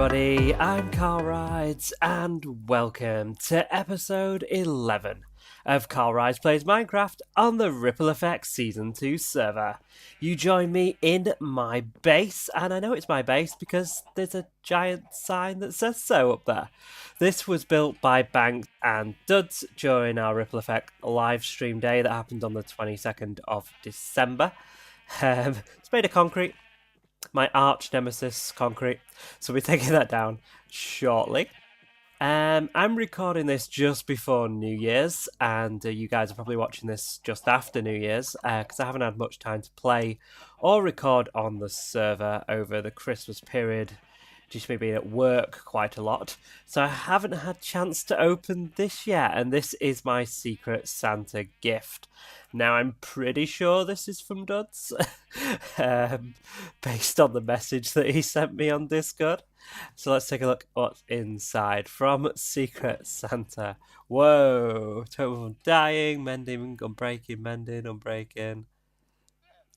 everybody, I'm CarlRyds and welcome to episode 11 of CarlRyds Plays Minecraft on the Ripple Effects Season 2 server. You join me in my base, and I know it's my base because there's a giant sign that says so up there. This was built by Banks and Duds during our Ripple Effect live stream day that happened on the 22nd of December. It's made of concrete. My arch nemesis concrete, so we're taking that down shortly. I'm recording this just before New Year's, and you guys are probably watching this just after New Year's, because I haven't had much time to play or record on the server over the Christmas period, due to me being at work quite a lot. So I haven't had a chance to open this yet, and this is my Secret Santa gift. Now, I'm pretty sure this is from Duds, based on the message that he sent me on Discord. So let's take a look what's inside from Secret Santa. Whoa, total dying, mending, unbreaking, mending, unbreaking.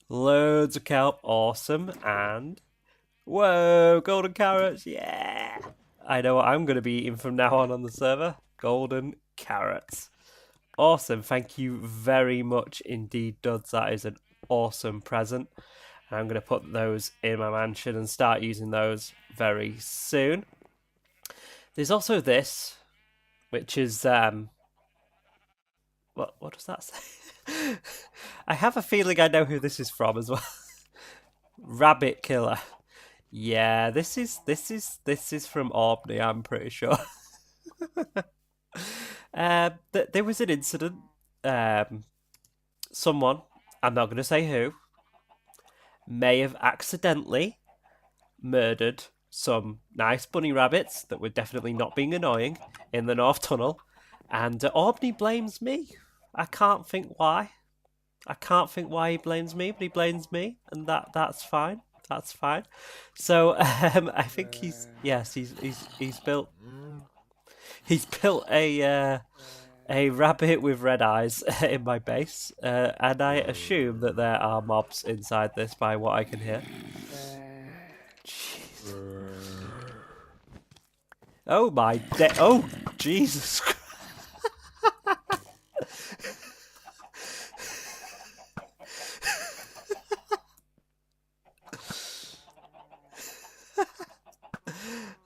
Loads of kelp, awesome, and whoa, golden carrots, yeah! I know what I'm going to be eating from now on the server, golden carrots. Awesome, thank you very much indeed, Duds. That is an awesome present. And I'm going to put those in my mansion and start using those very soon. There's also this, which is, what does that say? I have a feeling I know who this is from as well. Rabbit killer. Yeah, this is from aubni, I'm pretty sure. There was an incident. Someone, I'm not going to say who, may have accidentally murdered some nice bunny rabbits that were definitely not being annoying in the North Tunnel, and aubni blames me. I can't think why. I can't think why he blames me, but he blames me, and that's fine. That's fine. So I think he's built a rabbit with red eyes in my base, and I assume that there are mobs inside this by what I can hear. Jeez. Oh my oh Jesus Christ.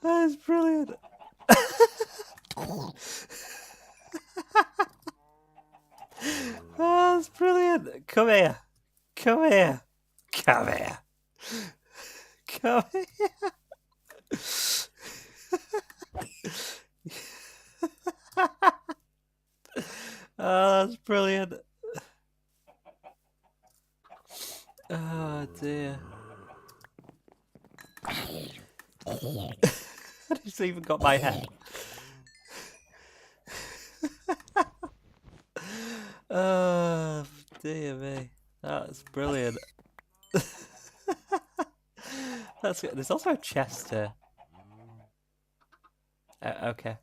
That is brilliant. Oh, that's brilliant. Come here. Come here. Come here. Come here. Oh, that's brilliant. Oh, dear. He's even got my head. Oh, dear me. That's brilliant. That's good. There's also a chest here. Okay.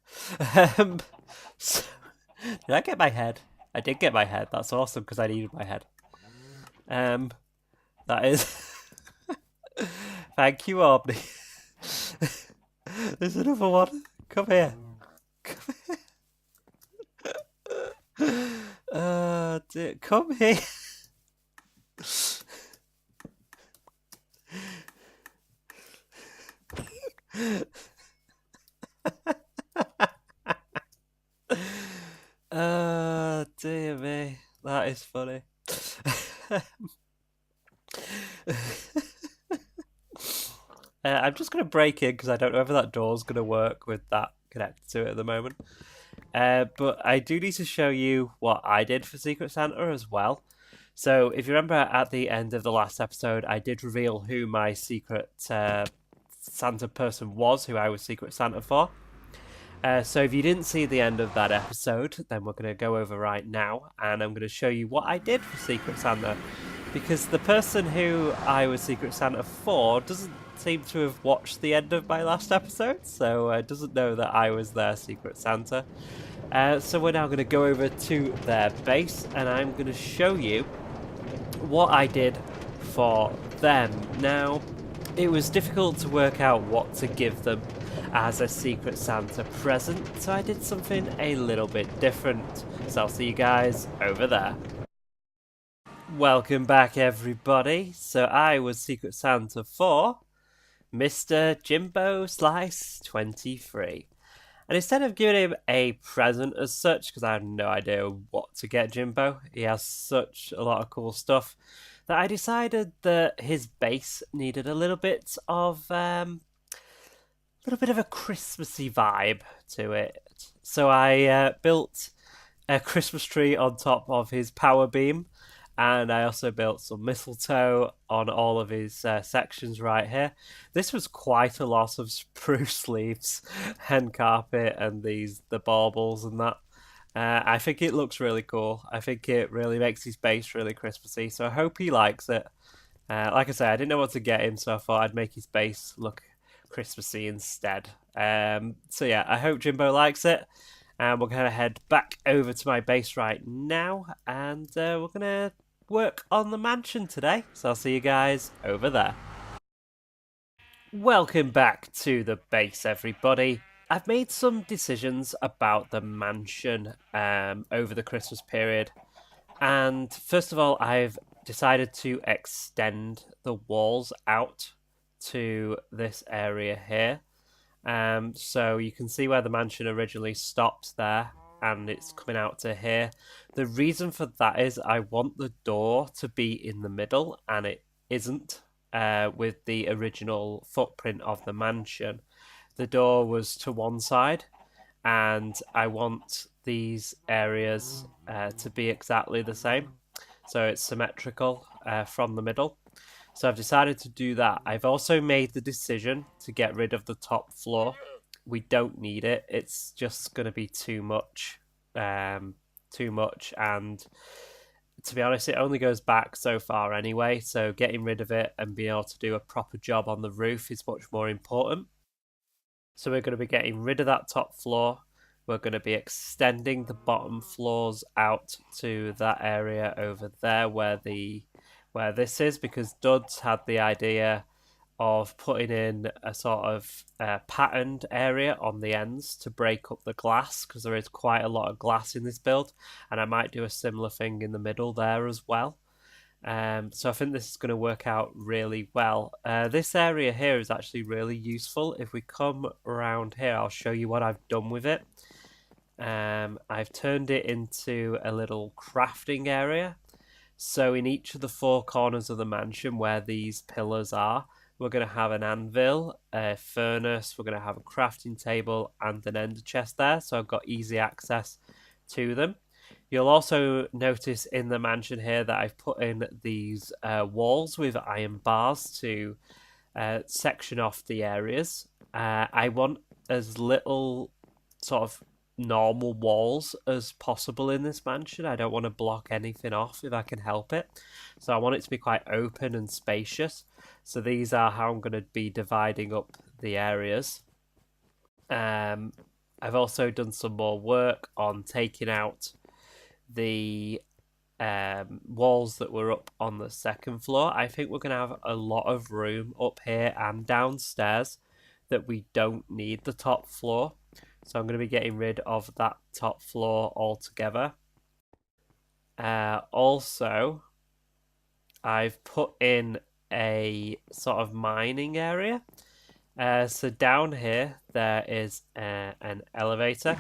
So, did I get my head? I did get my head. That's awesome because I needed my head. That is... Thank you, aubni. There's another one. Come here. Come here. Dear. Come here. Dear me. That is funny. I'm just going to break in because I don't know whether that door's going to work with that connected to it at the moment. But I do need to show you what I did for Secret Santa as well. So if you remember at the end of the last episode, I did reveal who my Secret Santa person was, who I was Secret Santa for. So if you didn't see the end of that episode, then we're going to go over right now, and I'm going to show you what I did for Secret Santa. Because the person who I was Secret Santa for doesn't seem to have watched the end of my last episode, so doesn't know that I was their Secret Santa. So we're now going to go over to their base, and I'm going to show you what I did for them. Now, it was difficult to work out what to give them as a Secret Santa present, so I did something a little bit different. So I'll see you guys over there. Welcome back, everybody. So I was Secret Santa for Mr. Jimbo Slice 23. And instead of giving him a present as such, because I had no idea what to get Jimbo, he has such a lot of cool stuff, that I decided that his base needed a little bit of a Christmassy vibe to it. So I built a Christmas tree on top of his power beam, and I also built some mistletoe on all of his sections right here. This was quite a lot of spruce leaves and carpet and the baubles and that. I think it looks really cool. I think it really makes his base really Christmassy, so I hope he likes it. Like I say, I didn't know what to get him, so I thought I'd make his base look Christmassy instead. So yeah, I hope Jimbo likes it. And we're going to head back over to my base right now, and we're going to work on the mansion today. So I'll see you guys over there. Welcome back to the base, everybody. I've made some decisions about the mansion over the Christmas period. And first of all, I've decided to extend the walls out to this area here. So you can see where the mansion originally stopped there, and it's coming out to here. The reason for that is I want the door to be in the middle, and it isn't with the original footprint of the mansion. The door was to one side, and I want these areas to be exactly the same. So it's symmetrical from the middle. So I've decided to do that. I've also made the decision to get rid of the top floor. We don't need it. It's just going to be too much. And to be honest, it only goes back so far anyway. So getting rid of it and being able to do a proper job on the roof is much more important. So we're going to be getting rid of that top floor. We're going to be extending the bottom floors out to that area over there where this is, because Duds had the idea of putting in a sort of patterned area on the ends to break up the glass, because there is quite a lot of glass in this build, and I might do a similar thing in the middle there as well. So I think this is going to work out really well. This area here is actually really useful. If we come around here, I'll show you what I've done with it. I've turned it into a little crafting area. So in each of the four corners of the mansion where these pillars are, we're going to have an anvil, a furnace, we're going to have a crafting table and an ender chest there. So I've got easy access to them. You'll also notice in the mansion here that I've put in these walls with iron bars to section off the areas. I want as little sort of normal walls as possible in this mansion. I don't want to block anything off if I can help it. So I want it to be quite open and spacious. So these are how I'm going to be dividing up the areas. I've also done some more work on taking out the walls that were up on the second floor. I think we're going to have a lot of room up here and downstairs that we don't need the top floor. So I'm going to be getting rid of that top floor altogether. Also, I've put in a sort of mining area. So down here, there is an elevator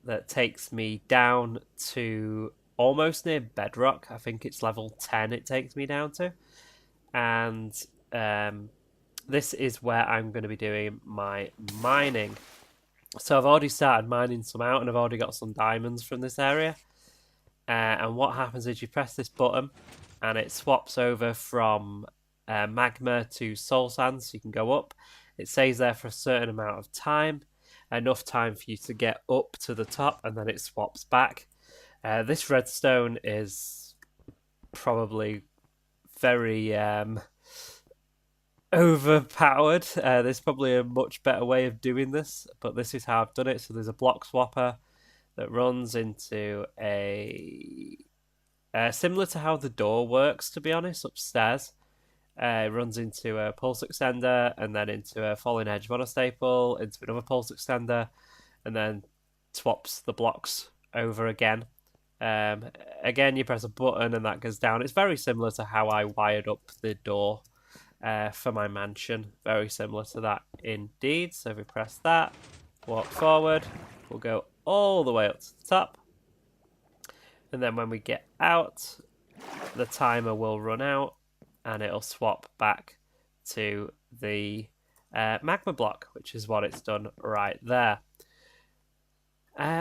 that takes me down to almost near bedrock. I think it's level 10 it takes me down to. And this is where I'm going to be doing my mining. So I've already started mining some out, and I've already got some diamonds from this area. And what happens is you press this button, and it swaps over from magma to soul sand, so you can go up. It stays there for a certain amount of time, enough time for you to get up to the top, and then it swaps back. This redstone is probably very overpowered. There's probably a much better way of doing this, but this is how I've done it. So there's a block swapper that runs into a similar to how the door works, to be honest, upstairs. It runs into a pulse extender and then into a falling edge monostaple, into another pulse extender, and then swaps the blocks over again. Again, you press a button and that goes down. It's very similar to how I wired up the door for my mansion. Very similar to that indeed. So if we press that, walk forward, we'll go all the way up to the top. And then when we get out, the timer will run out and it'll swap back to the magma block, which is what it's done right there.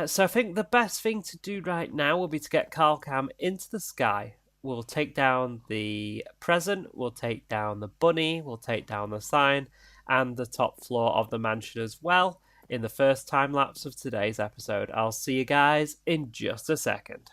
So I think the best thing to do right now will be to get CarlCam into the sky. We'll take down the present, we'll take down the bunny, we'll take down the sign, and the top floor of the mansion as well in the first time lapse of today's episode. I'll see you guys in just a second.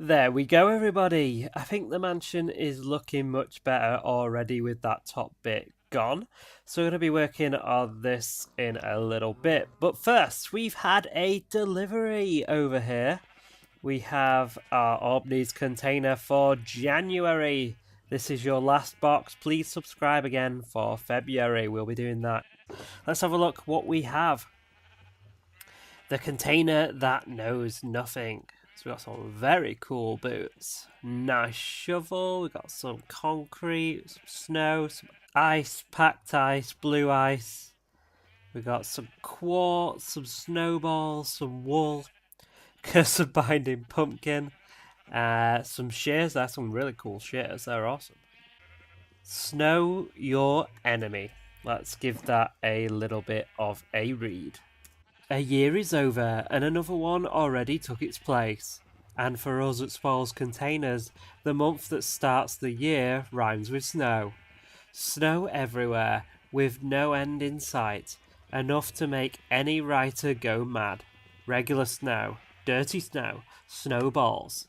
There we go, everybody. I think the mansion is looking much better already with that top bit gone. So we're going to be working on this in a little bit. But first, we've had a delivery over here. We have our aubni's container for January. This is your last box. Please subscribe again for February. We'll be doing that. Let's have a look what we have. The container that knows nothing. So we've got some very cool boots. Nice shovel. We've got some concrete, some snow, some ice, packed ice, blue ice. We've got some quartz, some snowballs, some wool, curse of binding pumpkin, some shears. That's some really cool shears. They're awesome. Snow your enemy. Let's give that a little bit of a read. A year is over and another one already took its place. And for us at Spoils Containers, the month that starts the year rhymes with snow. Snow everywhere, with no end in sight. Enough to make any writer go mad. Regular snow, dirty snow, snowballs.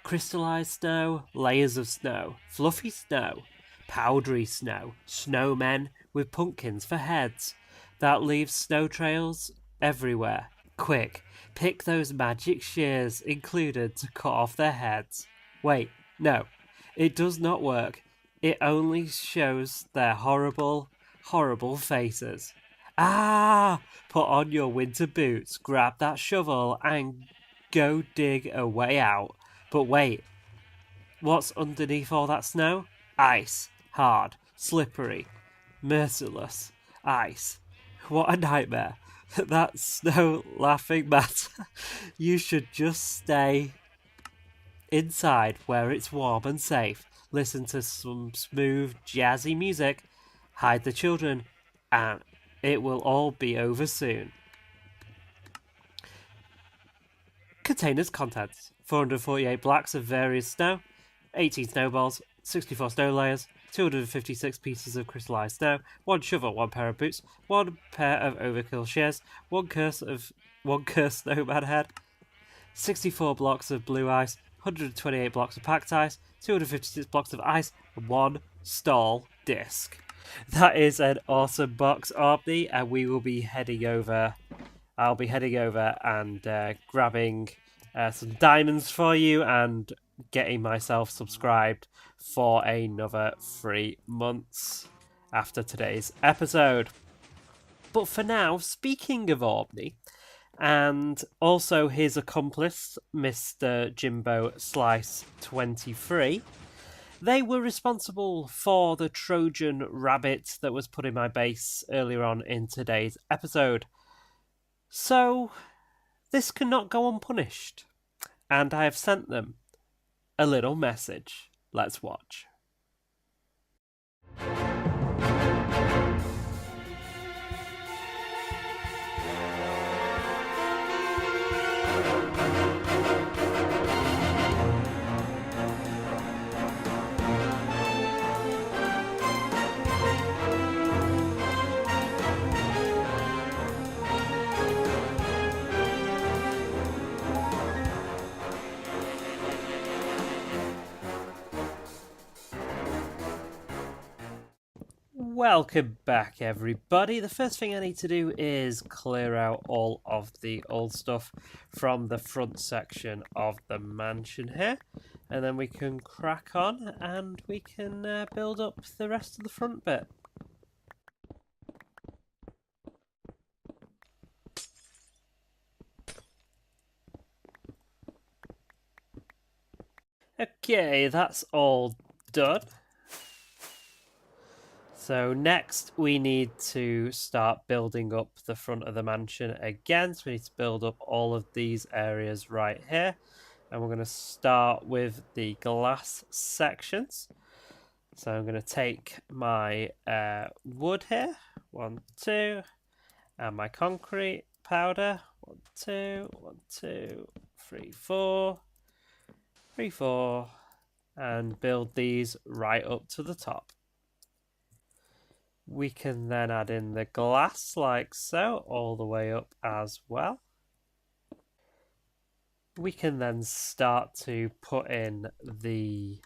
Crystallized snow, layers of snow, fluffy snow, powdery snow, snowmen with pumpkins for heads. That leaves snow trails everywhere. Quick, pick those magic shears included to cut off their heads. Wait, no, it does not work. It only shows their horrible, horrible faces. Ah! Put on your winter boots, grab that shovel, and go dig a way out. But wait, what's underneath all that snow? Ice. Hard. Slippery. Merciless. Ice. What a nightmare. That snow laughing matter. You should just stay inside where it's warm and safe. Listen to some smooth, jazzy music. Hide the children. And it will all be over soon. Container's contents. 448 blocks of various snow. 18 snowballs. 64 snow layers. 256 pieces of crystallized snow, 1 shovel, 1 pair of boots, 1 pair of overkill shears, 1 cursed snowman head, 64 blocks of blue ice, 128 blocks of packed ice, 256 blocks of ice, and 1 stall disc. That is an awesome box, aubni, and we will be heading over. I'll be heading over and grabbing some diamonds for you and getting myself subscribed for another 3 months after today's episode. But for now, speaking of aubni, and also his accomplice, Mr. Jimbo Slice 23, they were responsible for the Trojan rabbit that was put in my base earlier on in today's episode. So, this cannot go unpunished, and I have sent them a little message. Let's watch. Welcome back, everybody. The first thing I need to do is clear out all of the old stuff from the front section of the mansion here, and then we can crack on and we can build up the rest of the front bit. Okay, that's all done. So next we need to start building up the front of the mansion again. So we need to build up all of these areas right here. And we're going to start with the glass sections. So I'm going to take my wood here, 1, 2, and my concrete powder, 1, 2, 1, 2, 3, 4, 3, 4, and build these right up to the top. We can then add in the glass like so, all the way up as well. we can then start to put in the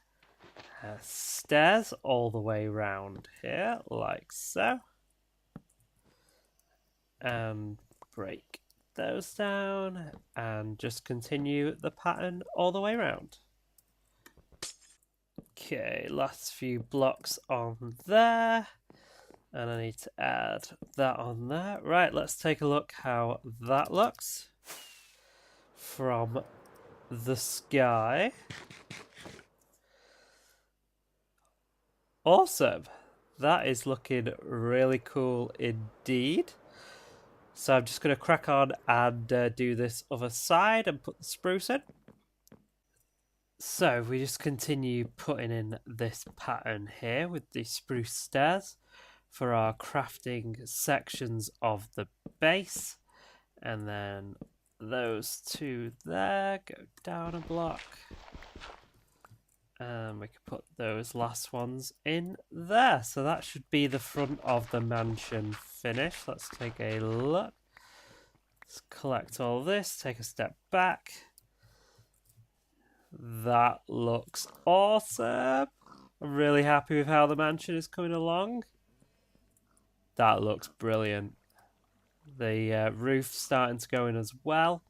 stairs all the way around here, like so. And break those down and just continue the pattern all the way around. Okay, last few blocks on there. And I need to add that on there. Right, let's take a look how that looks from the sky. Awesome. That is looking really cool indeed. So I'm just going to crack on and do this other side and put the spruce in. So we just continue putting in this pattern here with the spruce stairs for our crafting sections of the base. And then those two there go down a block. And we can put those last ones in there. So that should be the front of the mansion finished. Let's take a look. Let's collect all this, take a step back. That looks awesome. I'm really happy with how the mansion is coming along. That looks brilliant. The roof's starting to go in as well.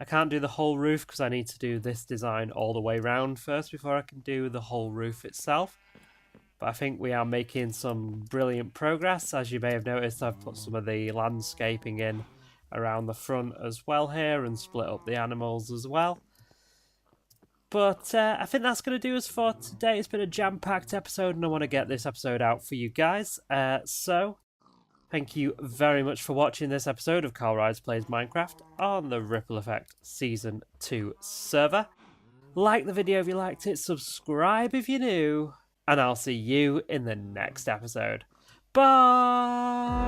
I can't do the whole roof because I need to do this design all the way around first before I can do the whole roof itself. But I think we are making some brilliant progress. As you may have noticed, I've put some of the landscaping in around the front as well here and split up the animals as well. But I think that's going to do us for today. It's been a jam-packed episode and I want to get this episode out for you guys. So thank you very much for watching this episode of CarlRyds Plays Minecraft on the Ripple Effect Season 2 server. Like the video if you liked it, subscribe if you're new, and I'll see you in the next episode. Bye!